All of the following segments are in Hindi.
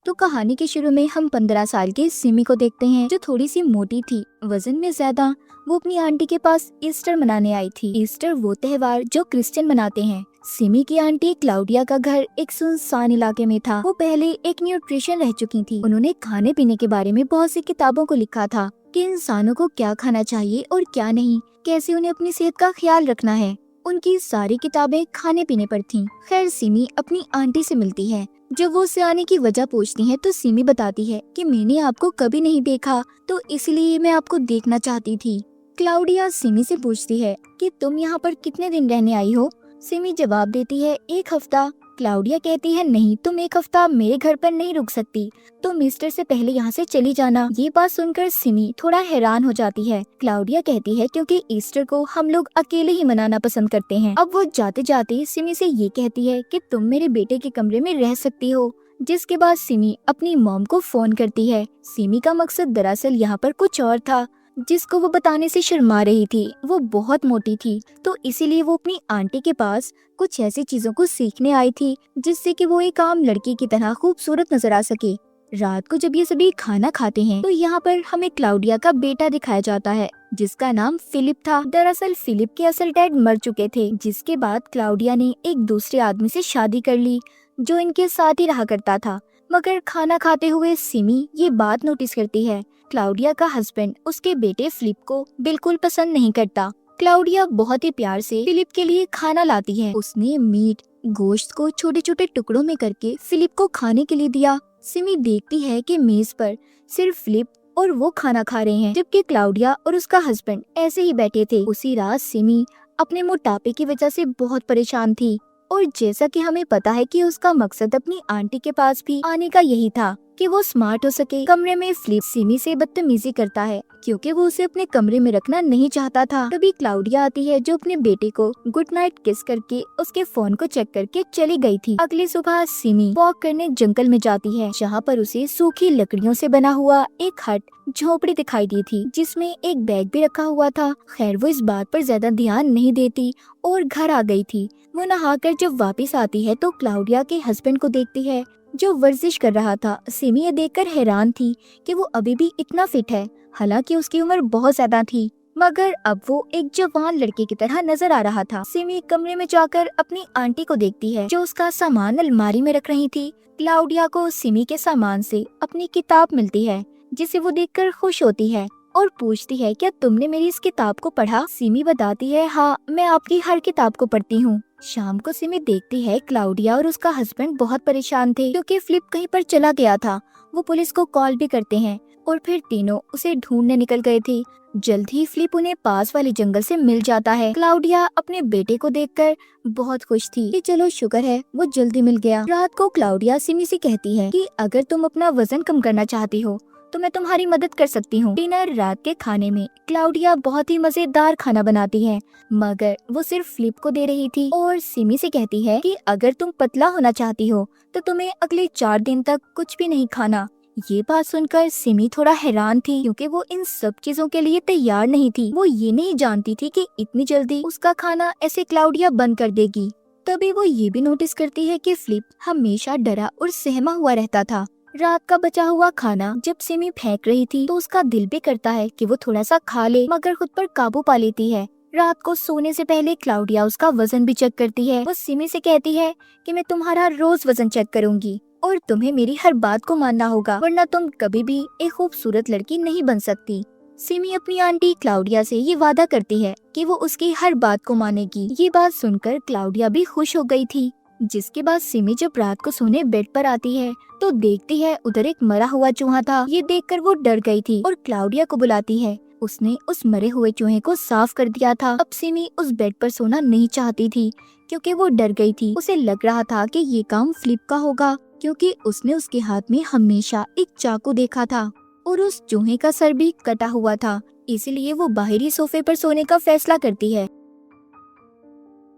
तो कहानी के शुरू में हम 15 साल की सिमी को देखते हैं, जो थोड़ी सी मोटी थी, वजन में ज्यादा। वो अपनी आंटी के पास ईस्टर मनाने आई थी। ईस्टर वो त्योहार जो क्रिश्चियन मनाते हैं। सिमी की आंटी क्लाउडिया का घर एक सुनसान इलाके में था। वो पहले एक न्यूट्रिशन रह चुकी थी। उन्होंने खाने पीने के बारे में बहुत सी किताबों को लिखा था कि इंसानों को क्या खाना चाहिए और क्या नहीं, कैसे उन्हें अपनी सेहत का ख्याल रखना है। उनकी सारी किताबें खाने पीने पर थीं। खैर सिमी अपनी आंटी से मिलती है। जब वो उससे आने की वजह पूछती है तो सिमी बताती है कि मैंने आपको कभी नहीं देखा, तो इसलिए मैं आपको देखना चाहती थी। क्लाउडिया सिमी से पूछती है कि तुम यहाँ पर कितने दिन रहने आई हो। सिमी जवाब देती है 1 हफ्ता। क्लाउडिया कहती है नहीं, तुम 1 हफ्ता मेरे घर पर नहीं रुक सकती, तुम ईस्टर से पहले यहाँ से चली जाना। ये बात सुनकर सिमी थोड़ा हैरान हो जाती है। क्लाउडिया कहती है क्योंकि ईस्टर को हम लोग अकेले ही मनाना पसंद करते हैं। अब वो जाते जाते सिमी से ये कहती है कि तुम मेरे बेटे के कमरे में रह सकती हो। जिसके बाद सिमी अपनी मॉम को फोन करती है। सिमी का मकसद दरअसल यहाँ पर कुछ और था, जिसको वो बताने से शर्मा रही थी। वो बहुत मोटी थी, तो इसीलिए वो अपनी आंटी के पास कुछ ऐसी चीजों को सीखने आई थी जिससे कि वो एक आम लड़की की तरह खूबसूरत नजर आ सके। रात को जब ये सभी खाना खाते हैं तो यहाँ पर हमें क्लाउडिया का बेटा दिखाया जाता है, जिसका नाम फिलिप था। दरअसल फिलिप के असल डैड मर चुके थे, जिसके बाद क्लाउडिया ने एक दूसरे आदमी से शादी कर ली जो इनके साथ ही रहा करता था। मगर खाना खाते हुए सिमी ये बात नोटिस करती है, क्लाउडिया का हस्बैंड उसके बेटे फिलिप को बिल्कुल पसंद नहीं करता। क्लाउडिया बहुत ही प्यार से फिलिप के लिए खाना लाती है। उसने मीट गोश्त को छोटे छोटे टुकड़ों में करके फिलिप को खाने के लिए दिया। सिमी देखती है कि मेज पर सिर्फ फिलिप और वो खाना खा रहे हैं, जबकि क्लाउडिया और उसका हस्बैंड ऐसे ही बैठे थे। उसी रात सिमी अपने मोटापे की वजह से बहुत परेशान थी, और जैसा कि हमें पता है कि उसका मकसद अपनी आंटी के पास भी आने का यही था कि वो स्मार्ट हो सके। कमरे में फिलिप सिमी से बदतमीजी करता है क्योंकि वो उसे अपने कमरे में रखना नहीं चाहता था। तभी क्लाउडिया आती है जो अपने बेटे को गुड नाइट किस करके उसके फोन को चेक करके चली गई थी। अगली सुबह सिमी वॉक करने जंगल में जाती है, जहाँ पर उसे सूखी लकड़ियों से बना हुआ एक हट झोपड़ी दिखाई दी थी, जिसमें एक बैग भी रखा हुआ था। खैर वो इस बात पर ज्यादा ध्यान नहीं देती और घर आ गई थी। वो नहाकर जब वापस आती है तो क्लाउडिया के हस्बैंड को देखती है जो वर्जिश कर रहा था। सिमी ये देखकर हैरान थी कि वो अभी भी इतना फिट है, हालांकि उसकी उम्र बहुत ज्यादा थी, मगर अब वो एक जवान लड़के की तरह नजर आ रहा था। सिमी कमरे में जाकर अपनी आंटी को देखती है जो उसका सामान अलमारी में रख रही थी। क्लाउडिया को सिमी के सामान से अपनी किताब मिलती है, जिसे वो देखकर खुश होती है और पूछती है क्या तुमने मेरी इस किताब को पढ़ा। सिमी बताती है हाँ, मैं आपकी हर किताब को पढ़ती हूँ। शाम को सिमी देखती है क्लाउडिया और उसका हस्बैंड बहुत परेशान थे क्योंकि फिलिप कहीं पर चला गया था। वो पुलिस को कॉल भी करते हैं और फिर तीनों उसे ढूंढने निकल गए थे। जल्द ही फिलिप उन्हें पास वाले जंगल से मिल जाता है। क्लाउडिया अपने बेटे को देखकर बहुत खुश थी कि चलो शुक्र है वो जल्दी मिल गया। रात को क्लाउडिया सिमी से कहती है कि अगर तुम अपना वजन कम करना चाहती हो तो मैं तुम्हारी मदद कर सकती हूँ। डिनर रात के खाने में क्लाउडिया बहुत ही मजेदार खाना बनाती है, मगर वो सिर्फ फिलिप को दे रही थी और सिमी से कहती है कि अगर तुम पतला होना चाहती हो तो तुम्हें अगले 4 दिन तक कुछ भी नहीं खाना। ये बात सुनकर सिमी थोड़ा हैरान थी क्योंकि वो इन सब चीजों के लिए तैयार नहीं थी। वो ये नहीं जानती थी कि इतनी जल्दी उसका खाना ऐसे क्लाउडिया बंद कर देगी। तभी वो ये भी नोटिस करती है कि फिलिप हमेशा डरा और सहमा हुआ रहता था। रात का बचा हुआ खाना जब सिमी फेंक रही थी तो उसका दिल भी करता है कि वो थोड़ा सा खा ले, मगर खुद पर काबू पा लेती है। रात को सोने से पहले क्लाउडिया उसका वजन भी चेक करती है। वो सिमी से कहती है कि मैं तुम्हारा रोज वजन चेक करूंगी और तुम्हें मेरी हर बात को मानना होगा, वरना तुम कभी भी एक खूबसूरत लड़की नहीं बन सकती। सिमी अपनी आंटी क्लाउडिया से ये वादा करती है कि वो उसकी हर बात को मानेगी। ये बात सुनकर क्लाउडिया भी खुश हो गई थी। जिसके बाद सिमी जब रात को सोने बेड पर आती है तो देखती है उधर एक मरा हुआ चूहा था। ये देखकर वो डर गई थी और क्लाउडिया को बुलाती है। उसने उस मरे हुए चूहे को साफ कर दिया था। अब सिमी उस बेड पर सोना नहीं चाहती थी क्योंकि वो डर गई थी। उसे लग रहा था कि ये काम फिलिप का होगा, क्योंकि उसने उसके हाथ में हमेशा एक चाकू देखा था और उस चूहे का सर भी कटा हुआ था। इसीलिए वो बाहरी सोफे पर सोने का फैसला करती है।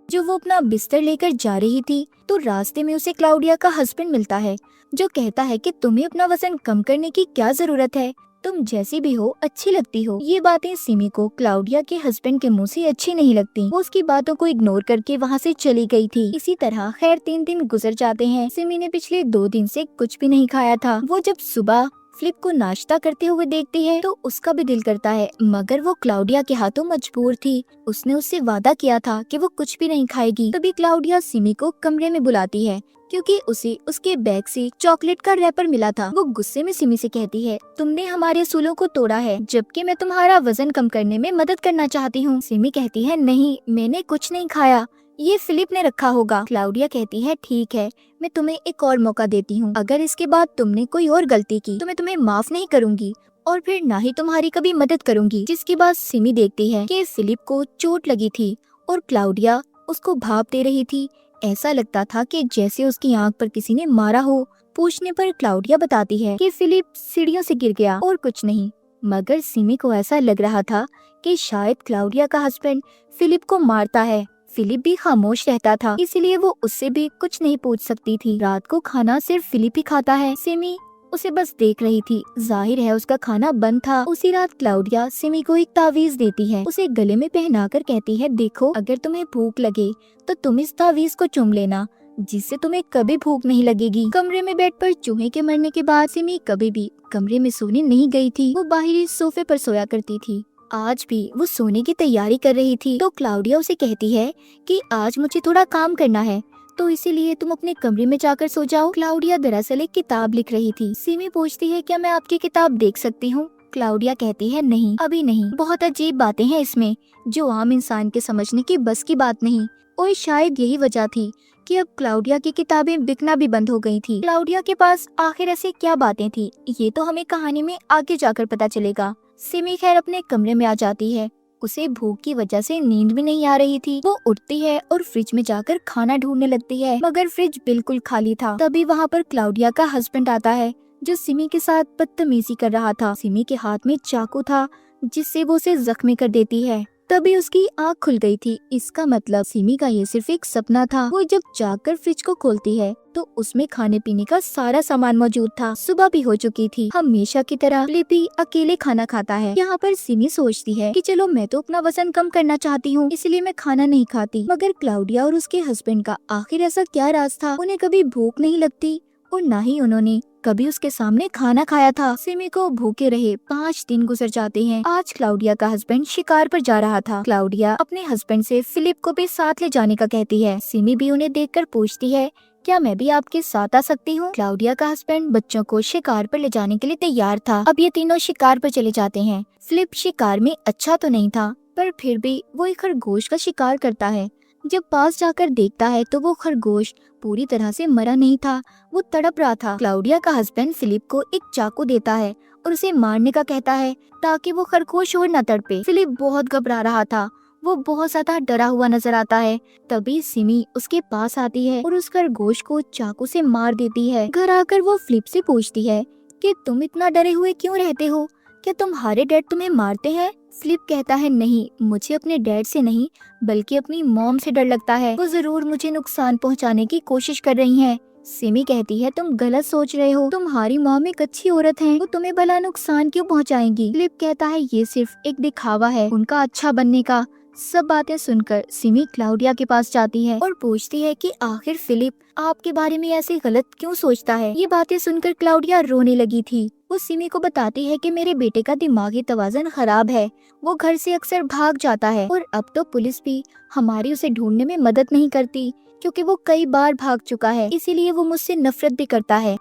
जो वो अपना बिस्तर लेकर जा रही थी तो रास्ते में उसे क्लाउडिया का हस्बैंड मिलता है, जो कहता है कि तुम्हें अपना वजन कम करने की क्या जरूरत है, तुम जैसी भी हो अच्छी लगती हो। ये बातें सिमी को क्लाउडिया के हस्बैंड के मुंह से अच्छी नहीं लगती। वो उसकी बातों को इग्नोर करके वहाँ से चली गई थी। इसी तरह खैर 3 दिन गुजर जाते हैं। सिमी ने पिछले 2 दिन से कुछ भी नहीं खाया था। वो जब सुबह फिलिप को नाश्ता करते हुए देखती है तो उसका भी दिल करता है, मगर वो क्लाउडिया के हाथों मजबूर थी। उसने उससे वादा किया था कि वो कुछ भी नहीं खाएगी। तभी क्लाउडिया सिमी को कमरे में बुलाती है क्योंकि उसे उसके बैग से चॉकलेट का रैपर मिला था। वो गुस्से में सिमी से कहती है, तुमने हमारे असूलों को तोड़ा है, जबकि मैं तुम्हारा वजन कम करने में मदद करना चाहती हूँ। सिमी कहती है, नहीं, मैंने कुछ नहीं खाया, ये फिलिप ने रखा होगा। क्लाउडिया कहती है, ठीक है, मैं तुम्हें एक और मौका देती हूँ। अगर इसके बाद तुमने कोई और गलती की तो मैं तुम्हें माफ नहीं करूँगी और फिर ना ही तुम्हारी कभी मदद करूँगी। जिसके बाद सिमी देखती है कि फिलिप को चोट लगी थी और क्लाउडिया उसको भाप दे रही थी। ऐसा लगता था कि जैसे उसकी आंख पर किसी ने मारा हो। पूछने पर क्लाउडिया बताती है कि फिलिप सीढ़ियों से गिर गया और कुछ नहीं। मगर सिमी को ऐसा लग रहा था कि शायद क्लाउडिया का हस्बैंड फिलिप को मारता है। फिलिप भी खामोश रहता था, इसलिए वो उससे भी कुछ नहीं पूछ सकती थी। रात को खाना सिर्फ फिलिप ही खाता है। सिमी उसे बस देख रही थी। जाहिर है उसका खाना बंद था। उसी रात क्लाउडिया सिमी को एक तावीज देती है। उसे गले में पहनाकर कहती है, देखो, अगर तुम्हें भूख लगे तो तुम इस तावीज को चुम लेना, जिससे तुम्हें कभी भूख नहीं लगेगी। कमरे में बेड पर चूहे के मरने के बाद सिमी कभी भी कमरे में सोने नहीं गई थी। वो बाहरी सोफे पर सोया करती थी। आज भी वो सोने की तैयारी कर रही थी तो क्लाउडिया उसे कहती है कि आज मुझे थोड़ा काम करना है, तो इसीलिए तुम अपने कमरे में जाकर सो जाओ। क्लाउडिया दरअसल एक किताब लिख रही थी। सिमी पूछती है, क्या मैं आपकी किताब देख सकती हूँ? क्लाउडिया कहती है, नहीं, अभी नहीं, बहुत अजीब बातें हैं इसमें जो आम इंसान के समझने की बस की बात नहीं। और शायद यही वजह थी कि अब क्लाउडिया की किताबें बिकना भी बंद हो गई थी। क्लाउडिया के पास आखिर ऐसी क्या बातें थी, ये तो हमें कहानी में आगे जाकर पता चलेगा। सिमी खैर अपने कमरे में आ जाती है। उसे भूख की वजह से नींद भी नहीं आ रही थी। वो उठती है और फ्रिज में जाकर खाना ढूंढने लगती है, मगर फ्रिज बिल्कुल खाली था। तभी वहाँ पर क्लाउडिया का हस्बैंड आता है, जो सिमी के साथ बदतमीजी कर रहा था। सिमी के हाथ में चाकू था, जिससे वो उसे जख्मी कर देती है। तभी उसकी आँख खुल गई थी। इसका मतलब सिमी का ये सिर्फ एक सपना था। वो जब जाकर फ्रिज को खोलती है तो उसमें खाने पीने का सारा सामान मौजूद था। सुबह भी हो चुकी थी। हमेशा की तरह लिपी अकेले खाना खाता है। यहाँ पर सिमी सोचती है कि चलो, मैं तो अपना वजन कम करना चाहती हूँ, इसलिए मैं खाना नहीं खाती। मगर क्लाउडिया और उसके हस्बैंड का आखिर ऐसा क्या राज था? उन्हें कभी भूख नहीं लगती और न ही उन्होंने कभी उसके सामने खाना खाया था। सिमी को भूखे रहे 5 दिन गुजर जाते हैं। आज क्लाउडिया का हस्बैंड शिकार पर जा रहा था। क्लाउडिया अपने हस्बैंड से फिलिप को भी साथ ले जाने का कहती है। सिमी भी उन्हें देखकर पूछती है, क्या मैं भी आपके साथ आ सकती हूँ? क्लाउडिया का हस्बैंड बच्चों को शिकार पर ले जाने के लिए तैयार था। अब ये तीनों शिकार पर चले जाते हैं। फिलिप शिकार में अच्छा तो नहीं था, पर फिर भी वो एक खरगोश का शिकार करता है। जब पास जाकर देखता है तो वो खरगोश पूरी तरह से मरा नहीं था, वो तड़प रहा था। क्लाउडिया का हस्बैंड फिलिप को एक चाकू देता है और उसे मारने का कहता है ताकि वो खरगोश और न तड़पे। फिलिप बहुत घबरा रहा था, वो बहुत ज्यादा डरा हुआ नजर आता है। तभी सिमी उसके पास आती है और उस खरगोश को चाकू से मार देती है। घर आकर वो फिलिप से पूछती है कि तुम इतना डरे हुए क्यों रहते हो? क्या तुम्हारे डैड तुम्हें मारते हैं? फिलिप कहता है, नहीं, मुझे अपने डैड से नहीं बल्कि अपनी मॉम से डर लगता है। वो जरूर मुझे नुकसान पहुंचाने की कोशिश कर रही हैं। सिमी कहती है, तुम गलत सोच रहे हो, तुम्हारी मॉम एक अच्छी औरत है, वो तुम्हें भला नुकसान क्यों पहुंचाएंगी? फिलिप कहता है, ये सिर्फ एक दिखावा है उनका अच्छा बनने का। सब बातें सुनकर सिमी क्लाउडिया के पास जाती है और पूछती है कि आखिर फिलिप आपके बारे में ऐसे गलत क्यों सोचता है। ये बातें सुनकर क्लाउडिया रोने लगी थी। वो सिमी को बताती है कि मेरे बेटे का दिमागी तवाज़ुन खराब है, वो घर से अक्सर भाग जाता है और अब तो पुलिस भी हमारी उसे ढूंढने में मदद नहीं करती, क्योंकि वो कई बार भाग चुका है, इसीलिए वो मुझसे नफरत भी करता है।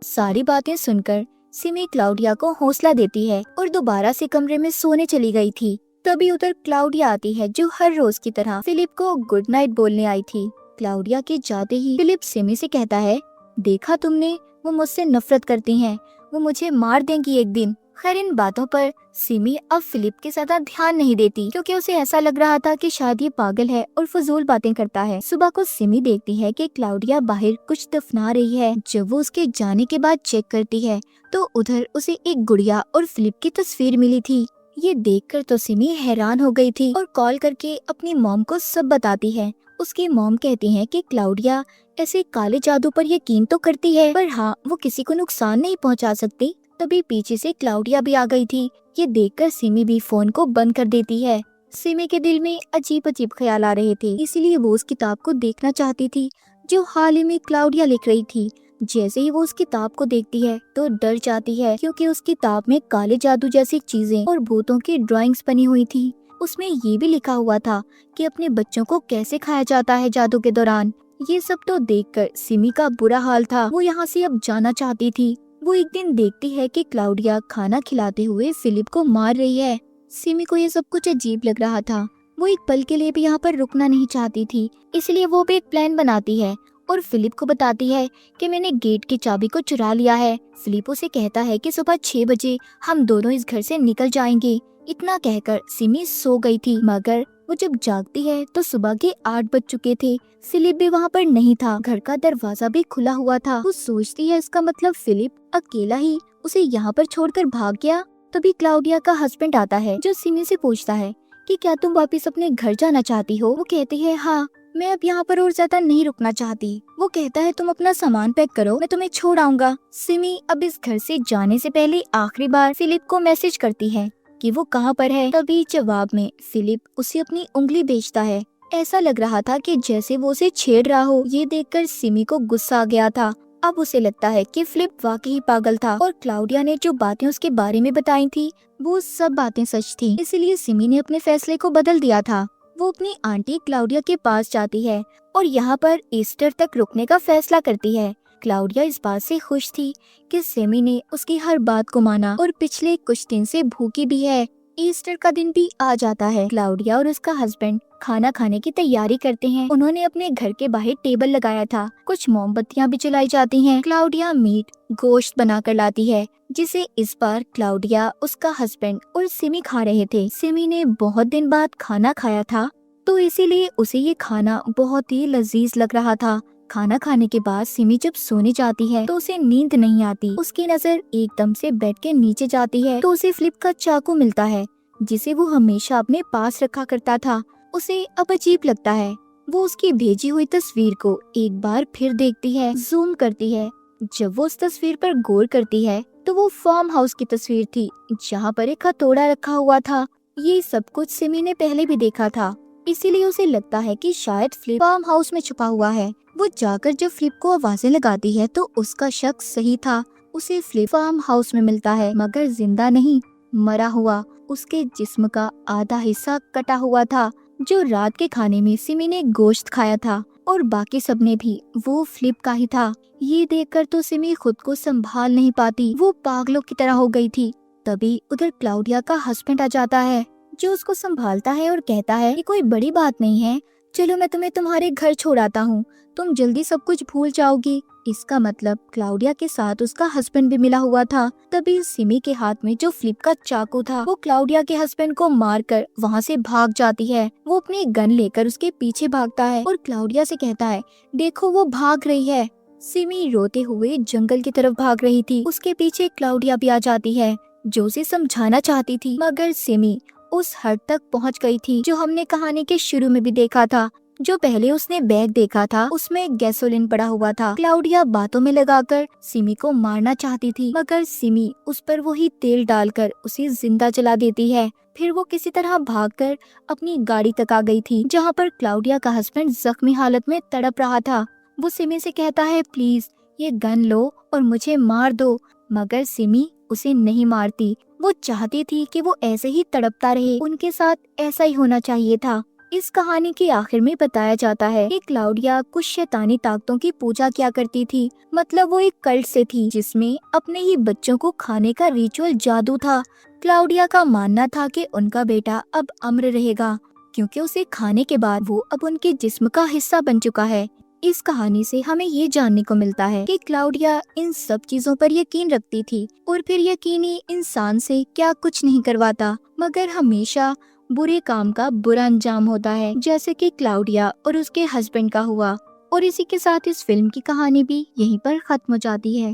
सारी बातें सुनकर सिमी क्लाउडिया को हौसला देती है और दोबारा से कमरे में सोने चली गई थी। तभी उधर क्लाउडिया आती है, जो हर रोज की तरह फिलिप को गुड नाइट बोलने आई थी। क्लाउडिया के जाते ही फिलिप सिमी से कहता है, देखा तुमने, वो मुझसे नफरत करती हैं, वो मुझे मार देंगी एक दिन। खैर इन बातों पर सिमी अब फिलिप के ज्यादा ध्यान नहीं देती, क्योंकि उसे ऐसा लग रहा था कि शायद ये पागल है और फजूल बातें करता है। सुबह को सिमी देखती है कि क्लाउडिया बाहर कुछ दफना रही है। जब वो उसके जाने के बाद चेक करती है तो उधर उसे एक गुड़िया और फिलिप की तस्वीर मिली थी। ये देखकर तो सिमी हैरान हो गई थी और कॉल करके अपनी मॉम को सब बताती है। उसकी मॉम कहती है कि क्लाउडिया ऐसे काले जादू पर यकीन तो करती है, पर हाँ, वो किसी को नुकसान नहीं पहुंचा सकती। तभी पीछे से क्लाउडिया भी आ गई थी। ये देखकर सिमी भी फोन को बंद कर देती है। सिमी के दिल में अजीब अजीब ख्याल आ रहे थे, इसीलिए वो उस किताब को देखना चाहती थी जो हाल ही में क्लाउडिया लिख रही थी। जैसे ही वो उस किताब को देखती है तो डर जाती है, क्योंकि उस किताब में काले जादू जैसी चीजें और भूतों की ड्राइंग्स बनी हुई थी। उसमें ये भी लिखा हुआ था कि अपने बच्चों को कैसे खाया जाता है जादू के दौरान। ये सब तो देखकर सिमी का बुरा हाल था। वो यहाँ से अब जाना चाहती थी। वो एक दिन देखती है कि क्लाउडिया खाना खिलाते हुए फिलिप को मार रही है। सिमी को ये सब कुछ अजीब लग रहा था। वो एक पल के लिए भी यहाँ पर रुकना नहीं चाहती थी, इसलिए वो भी एक प्लान बनाती है और फिलिप को बताती है कि मैंने गेट की चाबी को चुरा लिया है। फिलिप उसे कहता है कि सुबह 6 बजे हम दोनों इस घर से निकल जाएंगे। इतना कहकर सिमी सो गई थी, मगर वो जब जागती है तो सुबह के 8 बज चुके थे। फिलिप भी वहाँ पर नहीं था। घर का दरवाजा भी खुला हुआ था। वो सोचती है इसका मतलब फिलिप अकेला ही उसे यहाँ पर छोड़कर भाग गया। तभी क्लाउडिया का हस्बैंड आता है, जो सिमी से पूछता है कि क्या तुम वापस अपने घर जाना चाहती हो। वो कहती है हाँ, मैं अब यहाँ पर और ज्यादा नहीं रुकना चाहती। वो कहता है तुम अपना सामान पैक करो, मैं तुम्हें छोड़ आऊंगा। सिमी अब इस घर से जाने से पहले आखिरी बार फिलिप को मैसेज करती है कि वो कहाँ पर है। तभी जवाब में फिलिप उसे अपनी उंगली भेजता है। ऐसा लग रहा था कि जैसे वो उसे छेड़ रहा हो। ये देखकर सिमी को गुस्सा आ गया था। अब उसे लगता है कि फिलिप वाकई पागल था और क्लाउडिया ने जो बातें उसके बारे में बताई थी वो सब बातें सच थी। इसीलिए सिमी ने अपने फैसले को बदल दिया था। वो अपनी आंटी क्लाउडिया के पास जाती है और यहाँ पर ईस्टर तक रुकने का फैसला करती है। क्लाउडिया इस बात से खुश थी कि सिमी ने उसकी हर बात को माना और पिछले कुछ दिन से भूखी भी है। ईस्टर का दिन भी आ जाता है। क्लाउडिया और उसका हस्बैंड खाना खाने की तैयारी करते हैं। उन्होंने अपने घर के बाहर टेबल लगाया था। कुछ मोमबत्तियां भी जलाई जाती हैं। क्लाउडिया मीट गोश्त बनाकर लाती है, जिसे इस बार क्लाउडिया, उसका हस्बैंड और सिमी खा रहे थे। सिमी ने बहुत दिन बाद खाना खाया था, तो इसीलिए उसे ये खाना बहुत ही लजीज लग रहा था। खाना खाने के बाद सिमी जब सोने जाती है तो उसे नींद नहीं आती। उसकी नजर एकदम से बेड के नीचे जाती है तो उसे फिलिप का चाकू मिलता है, जिसे वो हमेशा अपने पास रखा करता था। उसे अब अजीब लगता है। वो उसकी भेजी हुई तस्वीर को एक बार फिर देखती है, जूम करती है। जब वो उस तस्वीर पर गौर करती है तो वो फार्म हाउस की तस्वीर थी, जहाँ पर एक हथौड़ा रखा हुआ था। ये सब कुछ सिमी ने पहले भी देखा था, इसीलिए उसे लगता है कि शायद फ्लिप फार्म हाउस में छुपा हुआ है। वो जाकर जब फ्लिप को आवाजें लगाती है तो उसका शक सही था। उसे फ्लिप फार्म हाउस में मिलता है, मगर जिंदा नहीं, मरा हुआ। उसके जिस्म का आधा हिस्सा कटा हुआ था। जो रात के खाने में सिमी ने गोश्त खाया था और बाकी सबने भी, वो फ्लिप का ही था। ये देखकर तो सिमी खुद को संभाल नहीं पाती। वो पागलों की तरह हो गई थी। तभी उधर क्लाउडिया का हस्बैंड आ जाता है, जो उसको संभालता है और कहता है कि कोई बड़ी बात नहीं है, चलो मैं तुम्हें तुम्हारे घर छोड़ आता हूँ, तुम जल्दी सब कुछ भूल जाओगी। इसका मतलब क्लाउडिया के साथ उसका हस्बैंड भी मिला हुआ था। तभी सिमी के हाथ में जो फ्लिप का चाकू था, वो क्लाउडिया के हस्बैंड को मारकर वहाँ से भाग जाती है। वो अपनी गन लेकर उसके पीछे भागता है और क्लाउडिया से कहता है, देखो वो भाग रही है। सिमी रोते हुए जंगल की तरफ भाग रही थी। उसके पीछे क्लाउडिया भी आ जाती है, जो उसे समझाना चाहती थी, मगर सिमी उस हद तक पहुंच गई थी जो हमने कहानी के शुरू में भी देखा था। जो पहले उसने बैग देखा था उसमें गैसोलीन पड़ा हुआ था। क्लाउडिया बातों में लगाकर सिमी को मारना चाहती थी, मगर सिमी उस पर वही तेल डालकर उसे जिंदा जला देती है। फिर वो किसी तरह भागकर अपनी गाड़ी तक आ गई थी, जहाँ पर क्लाउडिया का हस्बैंड जख्मी हालत में तड़प रहा था। वो सिमी से कहता है, प्लीज ये गन लो और मुझे मार दो, मगर सिमी उसे नहीं मारती। वो चाहती थी कि वो ऐसे ही तड़पता रहे। उनके साथ ऐसा ही होना चाहिए था। इस कहानी के आखिर में बताया जाता है कि क्लाउडिया कुछ शैतानी ताकतों की पूजा किया करती थी। मतलब वो एक कल्ट से थी, जिसमें अपने ही बच्चों को खाने का रिचुअल जादू था। क्लाउडिया का मानना था कि उनका बेटा अब अमर रहेगा, क्योंकि उसे खाने के बाद वो अब उनके जिस्म का हिस्सा बन चुका है। इस कहानी से हमें ये जानने को मिलता है कि क्लाउडिया इन सब चीजों पर यकीन रखती थी, और फिर यकीनी इंसान से क्या कुछ नहीं करवाता, मगर हमेशा बुरे काम का बुरा अंजाम होता है, जैसे कि क्लाउडिया और उसके हस्बैंड का हुआ। और इसी के साथ इस फिल्म की कहानी भी यहीं पर खत्म हो जाती है।